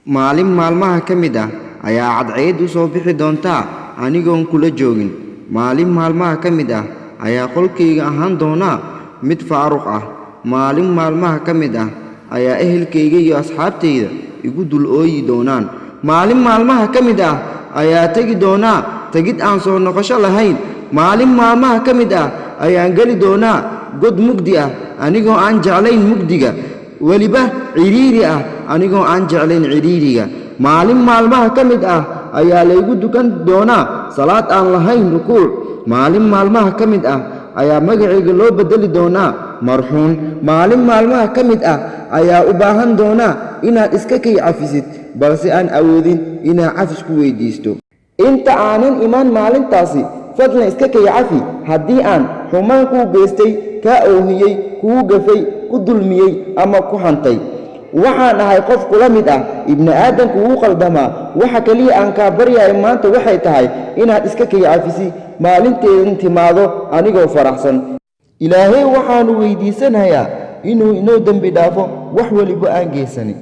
maalin maalmaha ka mid ah ayaa cadceed u soo bixi doontaa anigoon kula joogin. maalin maalmaha ka mid ah ayaa qolkayga ahaan doonaa mid faaruq ah. maalin maalmaha ka mid ah ayaa ehelkayga iyo asxaabtayda igu dul ooyi doonaan. maalin maalmaha ka mid ah ayaa tegi doonaa tegid aan soo noqosho lahayn. maalin maalmaha ka mid ah ayaan geli doonaa god mugdi ah anigoo aan jeclayn mugdiga, weliba ciriiri ah anigoo aan jeclayn ciriiriga. maalin maalmaha ka mid ah ayaa laygu dukan doonaa salaad aan lahayn rukuuc. maalin maalmaha ka mid ah ayaa magacayga loo bedeli doonaa marxuun. maalin maalmaha ka mid ah ayaa u baahan doonaa inaad iska kay cafisid, balse aan awoodin inaad cafis ku weydiisto. inta aanan imaan maalintaasi fadlan iska kay cafi haddii aan xumaan kuu geystay, kaa oohiyey, kuu gafay, ku dulmiyey ama ku hantay. waxaan ahay qof kula mid ah, ibni aadamku wuu qaldamaa. waxa kaliya aan kaa baryahay maanta waxay tahay inaad iska kay cafisi maalinteedan timaado anigoo faraxsan. ilaahay waxaanu weydiisanayaa inuu inoo dembi dhaafo wax weliba aan geysani.